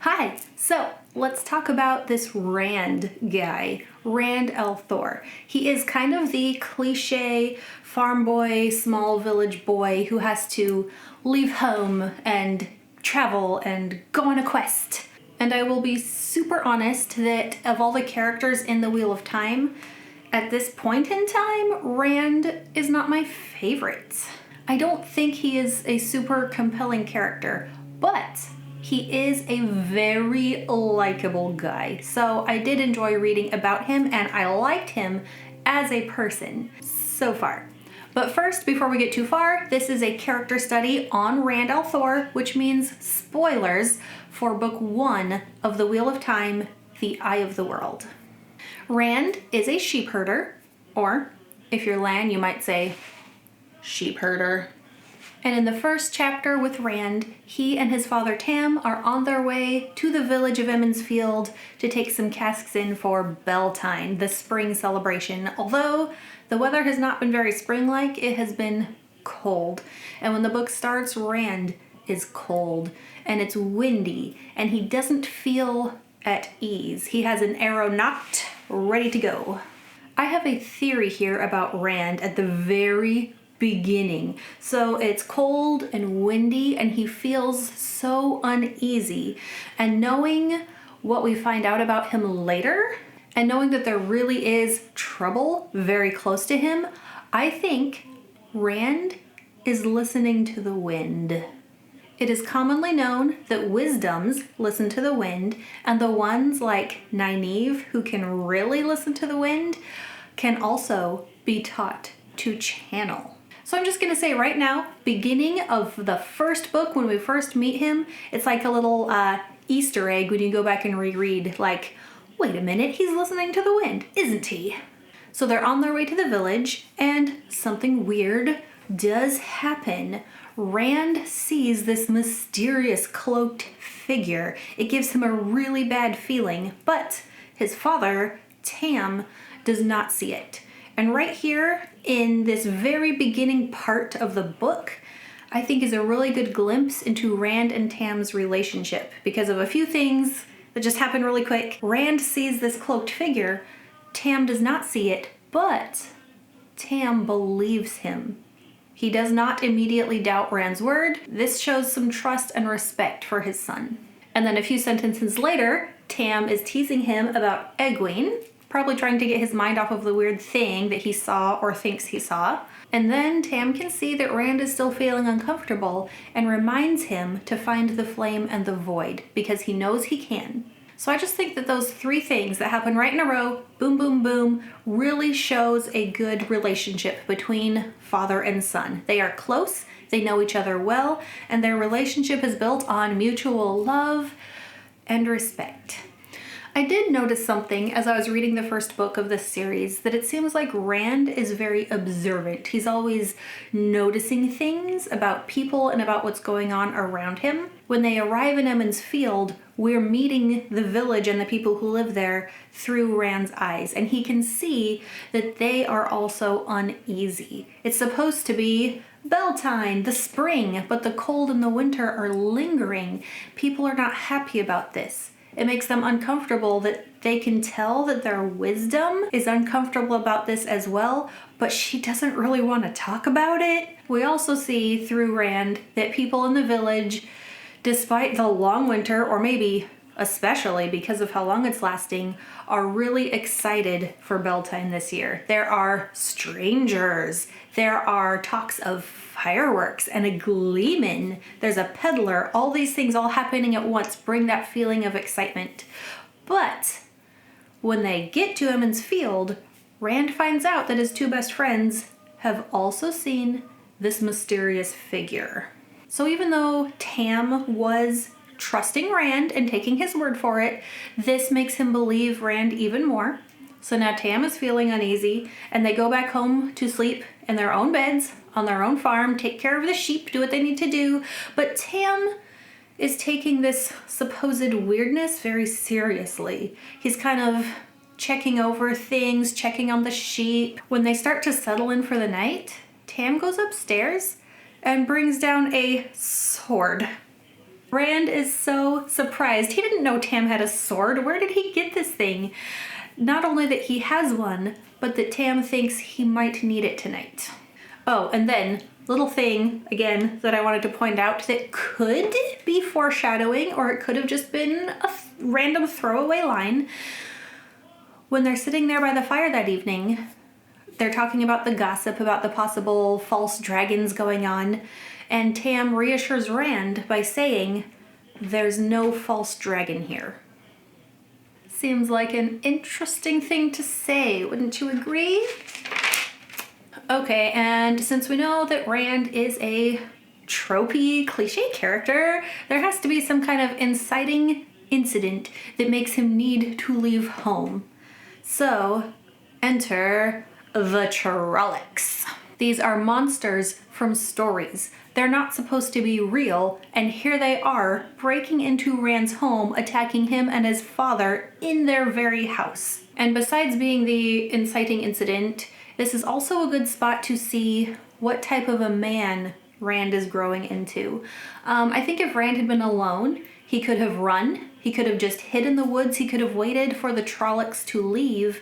Hi, so let's talk about this Rand guy, Rand al'Thor. He is kind of the cliche farm boy, small village boy who has to leave home and travel and go on a quest. And I will be super honest that of all the characters in the Wheel of Time, at this point in time, Rand is not my favorite. I don't think he is a super compelling character, but he is a very likable guy. So I did enjoy reading about him and I liked him as a person so far. But first, before we get too far, this is a character study on Rand al'Thor, which means spoilers for book 1 of The Wheel of Time, The Eye of the World. Rand is a sheep herder, or if you're Lan, you might say sheep herder. And in the first chapter with Rand, he and his father Tam are on their way to the village of Emond's Field to take some casks in for Beltane, the spring celebration. Although the weather has not been very spring-like, it has been cold. And when the book starts, Rand is cold and it's windy and he doesn't feel at ease. He has an arrow nocked, ready to go. I have a theory here about Rand at the very beginning. So it's cold and windy and he feels so uneasy. And knowing what we find out about him later, and knowing that there really is trouble very close to him, I think Rand is listening to the wind. It is commonly known that wisdoms listen to the wind, and the ones like Nynaeve, who can really listen to the wind, can also be taught to channel. So I'm just gonna say right now, beginning of the first book, when we first meet him, it's like a little Easter egg when you go back and reread, like, wait a minute, he's listening to the wind, isn't he? So they're on their way to the village, and something weird does happen. Rand sees this mysterious cloaked figure. It gives him a really bad feeling, but his father, Tam, does not see it. And right here in this very beginning part of the book, I think is a really good glimpse into Rand and Tam's relationship because of a few things that just happen really quick. Rand sees this cloaked figure, Tam does not see it, but Tam believes him. He does not immediately doubt Rand's word. This shows some trust and respect for his son. And then a few sentences later, Tam is teasing him about Egwene, probably trying to get his mind off of the weird thing that he saw or thinks he saw. And then Tam can see that Rand is still feeling uncomfortable and reminds him to find the flame and the void because he knows he can. So I just think that those three things that happen right in a row, boom, boom, boom, really shows a good relationship between father and son. They are close, they know each other well, and their relationship is built on mutual love and respect. I did notice something as I was reading the first book of this series, that it seems like Rand is very observant. He's always noticing things about people and about what's going on around him. When they arrive in Emond's Field, we're meeting the village and the people who live there through Rand's eyes, and he can see that they are also uneasy. It's supposed to be Beltane, the spring, but the cold and the winter are lingering. People are not happy about this. It makes them uncomfortable that they can tell that their wisdom is uncomfortable about this as well, but she doesn't really want to talk about it. We also see through Rand that people in the village, despite the long winter, or maybe especially because of how long it's lasting, are really excited for Beltane this year. There are strangers. There are talks of fireworks and a gleeman. There's a peddler. All these things all happening at once bring that feeling of excitement. But when they get to Emond's Field, Rand finds out that his two best friends have also seen this mysterious figure. So even though Tam was trusting Rand and taking his word for it, this makes him believe Rand even more. So now Tam is feeling uneasy and they go back home to sleep in their own beds, on their own farm, take care of the sheep, do what they need to do. But Tam is taking this supposed weirdness very seriously. He's kind of checking over things, checking on the sheep. When they start to settle in for the night, Tam goes upstairs and brings down a sword. Rand is so surprised. He didn't know Tam had a sword. Where did he get this thing? Not only that he has one, but that Tam thinks he might need it tonight. Oh, and then, little thing, again, that I wanted to point out that could be foreshadowing, or it could have just been a random throwaway line. When they're sitting there by the fire that evening, they're talking about the gossip about the possible false dragons going on, and Tam reassures Rand by saying, "There's no false dragon here." Seems like an interesting thing to say, wouldn't you agree? Okay, and since we know that Rand is a tropey, cliche character, there has to be some kind of inciting incident that makes him need to leave home. So, enter the Trollocs. These are monsters from stories. They're not supposed to be real, and here they are, breaking into Rand's home, attacking him and his father in their very house. And besides being the inciting incident, this is also a good spot to see what type of a man Rand is growing into. I think if Rand had been alone, he could have run, he could have just hid in the woods, he could have waited for the Trollocs to leave,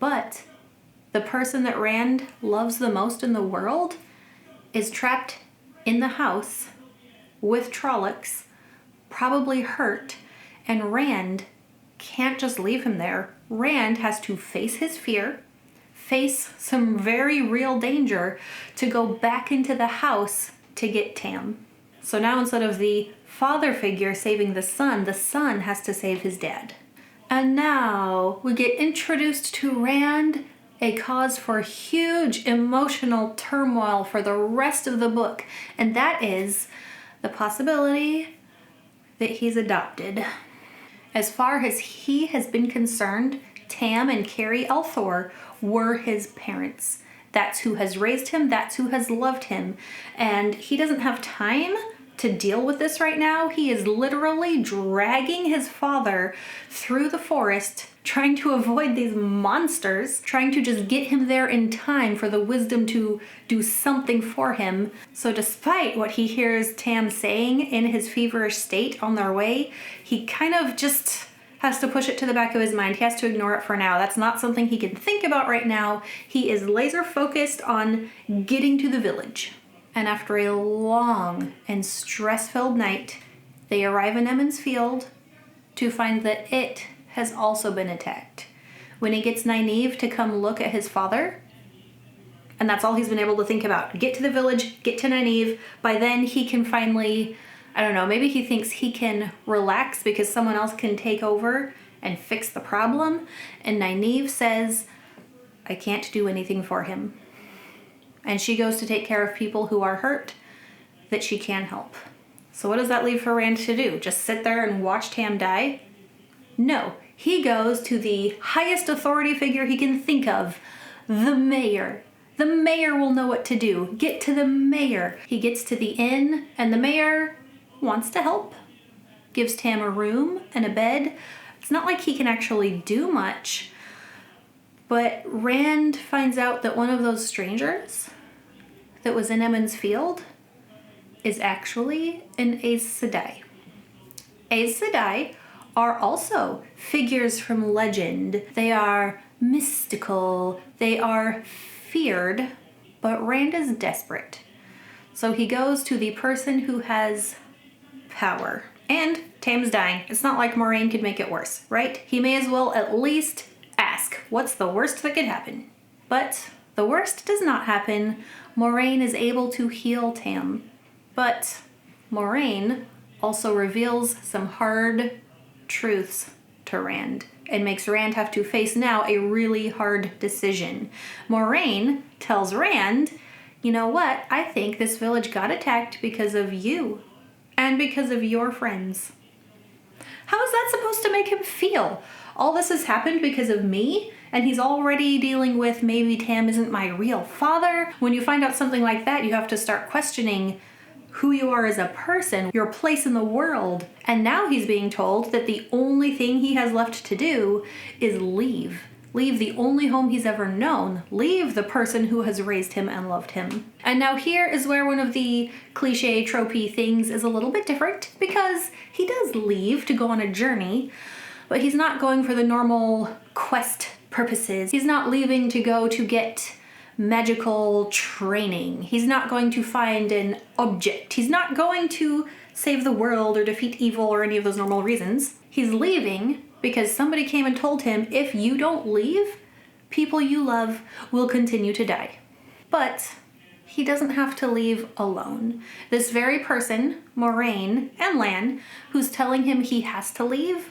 but the person that Rand loves the most in the world is trapped in the house with Trollocs, probably hurt, and Rand can't just leave him there. Rand has to face his fear, face some very real danger to go back into the house to get Tam. So now instead of the father figure saving the son has to save his dad. And now we get introduced to Rand, a cause for huge emotional turmoil for the rest of the book, and that is the possibility that he's adopted. As far as he has been concerned, Tam and Carrie Althor were his parents. That's who has raised him, that's who has loved him, and he doesn't have time to deal with this right now. He is literally dragging his father through the forest, trying to avoid these monsters, trying to just get him there in time for the wisdom to do something for him. So despite what he hears Tam saying in his feverish state on their way, he kind of just has to push it to the back of his mind. He has to ignore it for now. That's not something he can think about right now. He is laser focused on getting to the village. And after a long and stress-filled night, they arrive in Emond's Field to find that it has also been attacked. When he gets Nynaeve to come look at his father, and that's all he's been able to think about. Get to the village, get to Nynaeve. By then he can finally, I don't know, maybe he thinks he can relax because someone else can take over and fix the problem. And Nynaeve says, I can't do anything for him. And she goes to take care of people who are hurt that she can help. So what does that leave for Rand to do? Just sit there and watch Tam die? No, he goes to the highest authority figure he can think of, the mayor. The mayor will know what to do. Get to the mayor. He gets to the inn, and the mayor wants to help. Gives Tam a room and a bed. It's not like he can actually do much, but Rand finds out that one of those strangers that was in Emond's Field is actually an Aes Sedai. Aes Sedai are also figures from legend. They are mystical, they are feared, but Rand is desperate. So he goes to the person who has power. And Tam's dying. It's not like Moiraine could make it worse, right? He may as well at least ask, what's the worst that could happen? But the worst does not happen. Moiraine is able to heal Tam. But Moiraine also reveals some hard truths to Rand and makes Rand have to face now a really hard decision. Moiraine tells Rand, you know what? I think this village got attacked because of you and because of your friends. How is that supposed to make him feel? All this has happened because of me, and he's already dealing with maybe Tam isn't my real father. When you find out something like that, you have to start questioning who you are as a person, your place in the world. And now he's being told that the only thing he has left to do is leave. leave the only home he's ever known, leave the person who has raised him and loved him. And now here is where one of the cliche tropey things is a little bit different, because he does leave to go on a journey, but he's not going for the normal quest purposes. He's not leaving to go to get magical training. He's not going to find an object. He's not going to save the world or defeat evil or any of those normal reasons. He's leaving because somebody came and told him, if you don't leave, people you love will continue to die. But he doesn't have to leave alone. This very person, Moraine and Lan, who's telling him he has to leave,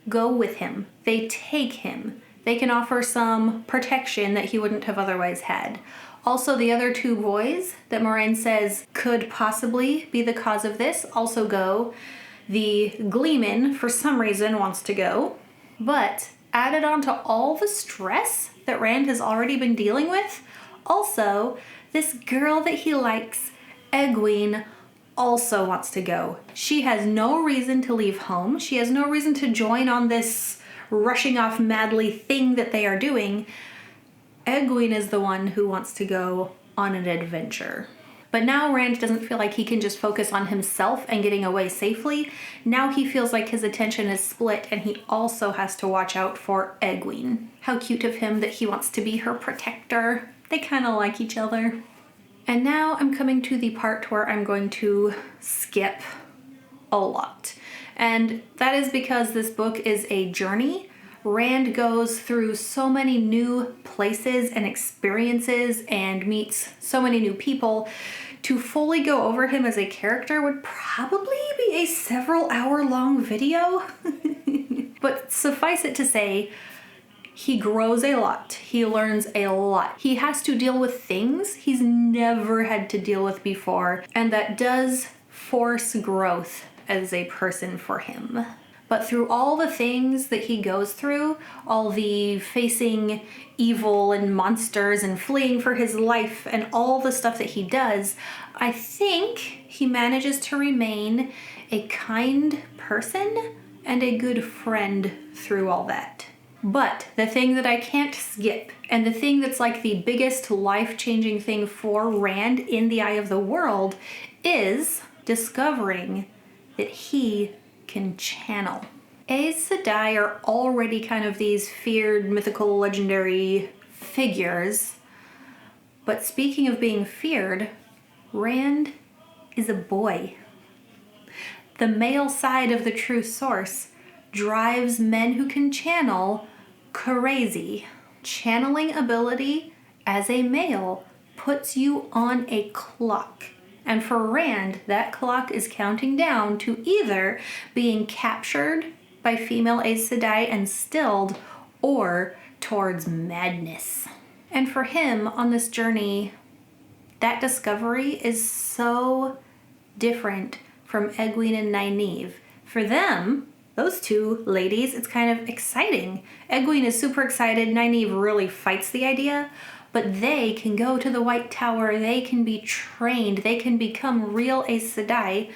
go with him. They take him. They can offer some protection that he wouldn't have otherwise had. Also, the other two boys that Moraine says could possibly be the cause of this also go. The Gleeman, for some reason, wants to go. But added on to all the stress that Rand has already been dealing with, also, this girl that he likes, Egwene, also wants to go. She has no reason to leave home. She has no reason to join on this rushing off madly thing that they are doing. Egwene is the one who wants to go on an adventure. But now Rand doesn't feel like he can just focus on himself and getting away safely. Now he feels like his attention is split and he also has to watch out for Egwene. How cute of him that he wants to be her protector. They kind of like each other. And now I'm coming to the part where I'm going to skip a lot. And that is because this book is a journey. Rand goes through so many new places and experiences and meets so many new people. To fully go over him as a character would probably be a several hour long video. But suffice it to say, he grows a lot. He learns a lot. He has to deal with things he's never had to deal with before, and that does force growth as a person for him. But through all the things that he goes through, all the facing evil and monsters and fleeing for his life and all the stuff that he does, I think he manages to remain a kind person and a good friend through all that. But the thing that I can't skip, and the thing that's like the biggest life-changing thing for Rand in the eye of the world, is discovering that he can channel. Aes Sedai are already kind of these feared, mythical, legendary figures. But speaking of being feared, Rand is a boy. The male side of the true source drives men who can channel crazy. Channeling ability as a male puts you on a clock. And for Rand, that clock is counting down to either being captured by female Aes Sedai and stilled, or towards madness. And for him, on this journey, that discovery is so different from Egwene and Nynaeve. For them, those two ladies, it's kind of exciting. Egwene is super excited. Nynaeve really fights the idea. But they can go to the White Tower, they can be trained, they can become real Aes Sedai.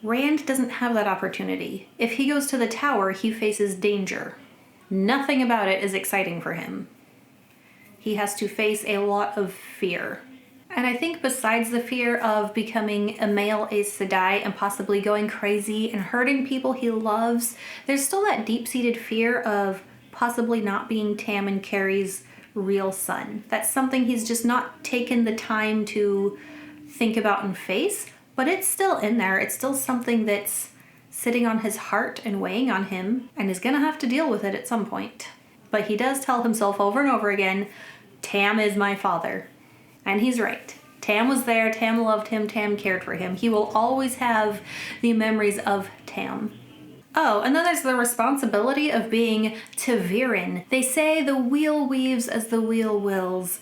Rand doesn't have that opportunity. If he goes to the tower, he faces danger. Nothing about it is exciting for him. He has to face a lot of fear. And I think besides the fear of becoming a male Aes Sedai and possibly going crazy and hurting people he loves, there's still that deep-seated fear of possibly not being Tam and Carrie's real son. That's something he's just not taken the time to think about and face, but it's still in there. It's still something that's sitting on his heart and weighing on him, and he's gonna have to deal with it at some point. But he does tell himself over and over again, Tam is my father. And he's right. Tam was there, Tam loved him, Tam cared for him. He will always have the memories of Tam. Oh, and then there's the responsibility of being ta'veren. They say the wheel weaves as the wheel wills,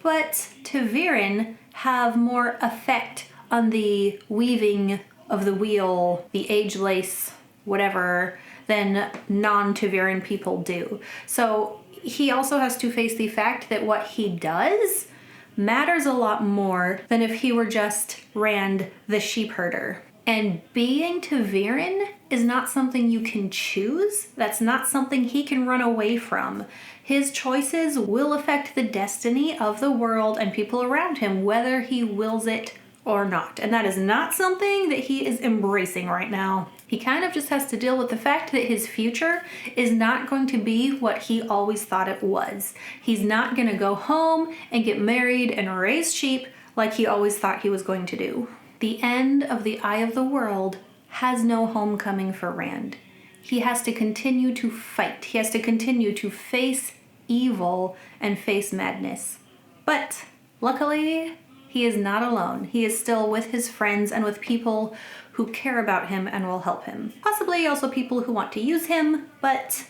but ta'veren have more effect on the weaving of the wheel, the age lace, whatever, than non-ta'veren people do. So he also has to face the fact that what he does matters a lot more than if he were just Rand the sheep herder. And being ta'veren is not something you can choose. That's not something he can run away from. His choices will affect the destiny of the world and people around him, whether he wills it or not. And that is not something that he is embracing right now. He kind of just has to deal with the fact that his future is not going to be what he always thought it was. He's not going to go home and get married and raise sheep like he always thought he was going to do. The end of the Eye of the World has no homecoming for Rand. He has to continue to fight. He has to continue to face evil and face madness. But luckily, he is not alone. He is still with his friends and with people who care about him and will help him. Possibly also people who want to use him, but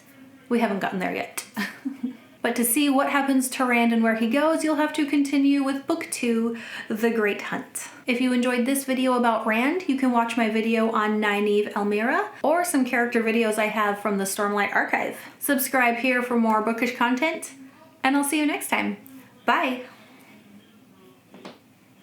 we haven't gotten there yet. But to see what happens to Rand and where he goes, you'll have to continue with Book 2, The Great Hunt. If you enjoyed this video about Rand, you can watch my video on Nynaeve Elmira, or some character videos I have from the Stormlight Archive. Subscribe here for more bookish content, and I'll see you next time. Bye!